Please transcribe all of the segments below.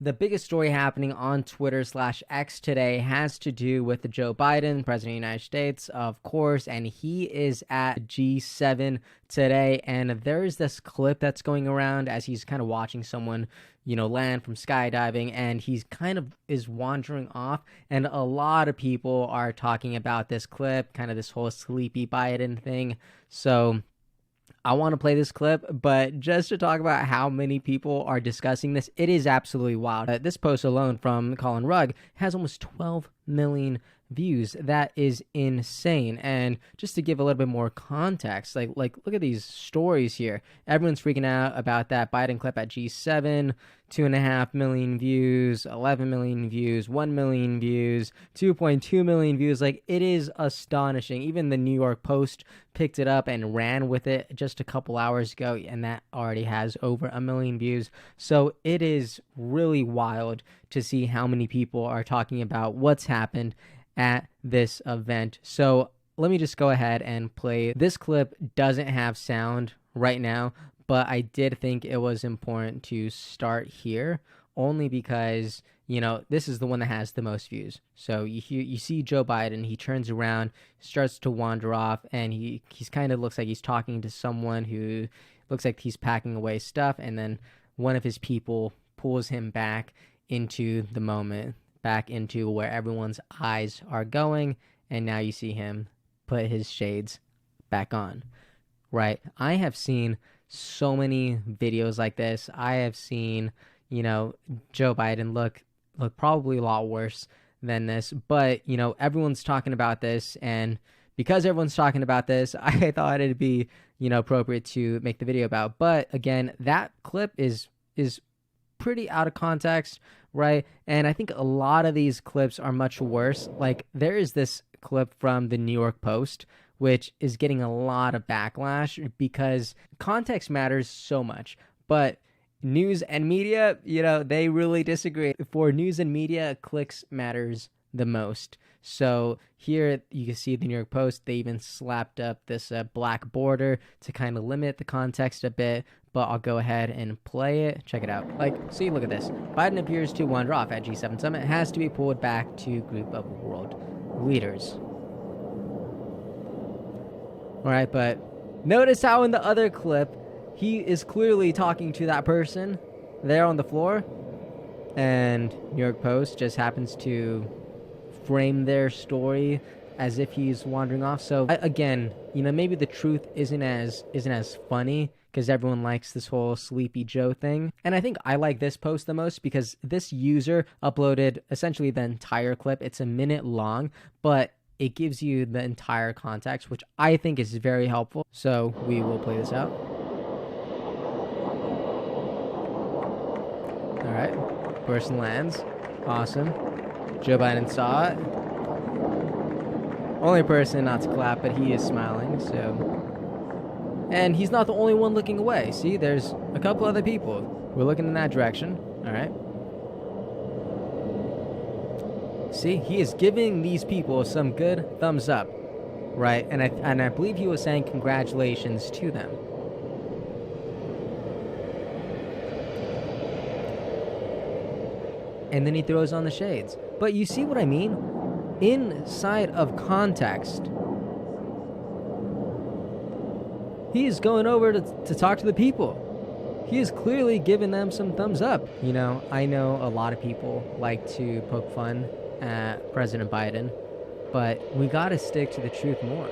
The biggest story happening on Twitter/X today has to do with Joe Biden, President of the United States, of course, and he is at G7 today. And there's this clip that's going around as he's kind of watching someone, land from skydiving, and he's kind of is wandering off. And a lot of people are talking about this clip, kind of this whole sleepy Biden thing. So I want to play this clip, but just to talk about how many people are discussing this, it is absolutely wild. This post alone from Colin Rugg has almost 12 million views. That is insane. And just to give a little bit more context, like look at these stories here. Everyone's freaking out about that Biden clip at G7. 2.5 million views, 11 million views, 1 million views, 2.2 million views. Like, it is astonishing. Even the New York Post picked it up and ran with it just a couple hours ago, and that already has over 1 million views. So it is really wild to see how many people are talking about what's happened at this event. So let me just go ahead and play. This clip doesn't have sound right now, but I did think it was important to start here only because, this is the one that has the most views. So you see Joe Biden, he turns around, starts to wander off, and he's kind of looks like he's talking to someone who looks like he's packing away stuff, and then one of his people pulls him back into the moment, back into where everyone's eyes are going, and now you see him put his shades back on, right? I have seen so many videos like this. I have seen, Joe Biden look probably a lot worse than this, but, everyone's talking about this, and because everyone's talking about this, I thought it'd be, appropriate to make the video about. But again, that clip is pretty out of context, right? And I think a lot of these clips are much worse. Like, there is this clip from the New York Post, which is getting a lot of backlash because context matters so much. But news and media, they really disagree. For news and media, clicks matters the most. So here you can see the New York Post, they even slapped up this black border to kind of limit the context a bit, but I'll go ahead and play it. Check it out. See, look at this. Biden appears to wander off at G7 summit, has to be pulled back to group of world leaders. All right, but notice how in the other clip, he is clearly talking to that person there on the floor, and New York Post just happens to frame their story as if he's wandering off. So again, maybe the truth isn't as funny because everyone likes this whole Sleepy Joe thing. And I think I like this post the most because this user uploaded essentially the entire clip. It's a minute long, but it gives you the entire context, which I think is very helpful. So we will play this out. All right, person lands. Awesome. Joe Biden saw it. Only person not to clap, but he is smiling, so. And he's not the only one looking away. See, there's a couple other people who are looking in that direction. All right. See, he is giving these people some good thumbs up, right? And I believe he was saying congratulations to them. And then he throws on the shades. But you see what I mean? Inside of context, he is going over to talk to the people. He is clearly giving them some thumbs up. I know a lot of people like to poke fun at President Biden, but we got to stick to the truth more,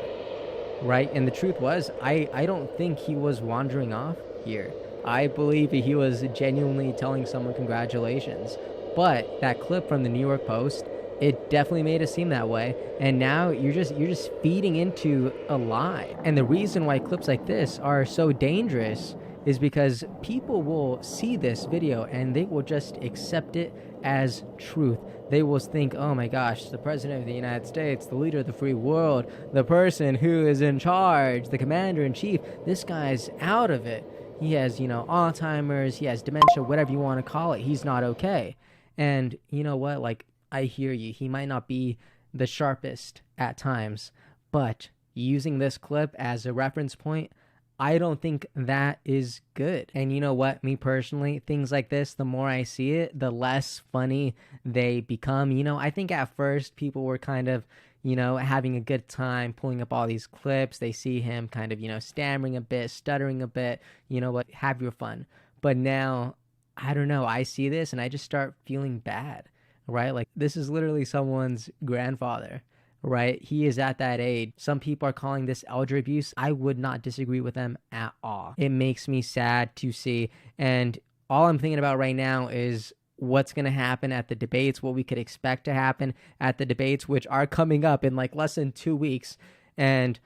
right? And the truth was, I don't think he was wandering off here. I believe he was genuinely telling someone congratulations. But that clip from the New York Post, it definitely made it seem that way. And now you're just feeding into a lie. And the reason why clips like this are so dangerous is because people will see this video and they will just accept it as truth. They will think, oh my gosh, the president of the United States, the leader of the free world, the person who is in charge, the commander in chief, this guy's out of it. He has, Alzheimer's, he has dementia, whatever you want to call it. He's not okay. And you know what? I hear you. He might not be the sharpest at times, but using this clip as a reference point, I don't think that is good. And you know what? Me personally, things like this, the more I see it, the less funny they become. I think at first people were kind of, having a good time pulling up all these clips. They see him kind of, stammering a bit, stuttering a bit. You know what? Have your fun. But now, I don't know. I see this and I just start feeling bad, right? Like, this is literally someone's grandfather, right? He is at that age. Some people are calling this elder abuse. I would not disagree with them at all. It makes me sad to see. And all I'm thinking about right now is what's going to happen at the debates, what we could expect to happen at the debates, which are coming up in like less than 2 weeks. And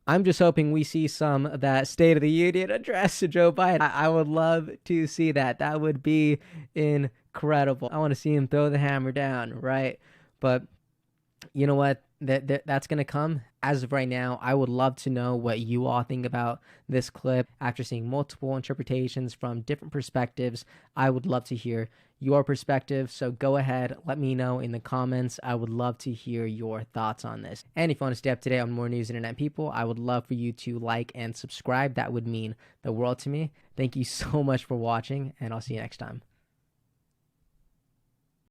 I'm just hoping we see some of that State of the Union address to Joe Biden. I would love to see that. That would be incredible. I want to see him throw the hammer down, right? But you know what? That's going to come. As of right now, I would love to know what you all think about this clip after seeing multiple interpretations from different perspectives. I would love to hear your perspective. So go ahead, let me know in the comments. I would love to hear your thoughts on this. And if you want to stay up to date on more news, internet people, I would love for you to like and subscribe. That would mean the world to me. Thank you so much for watching, and I'll see you next time.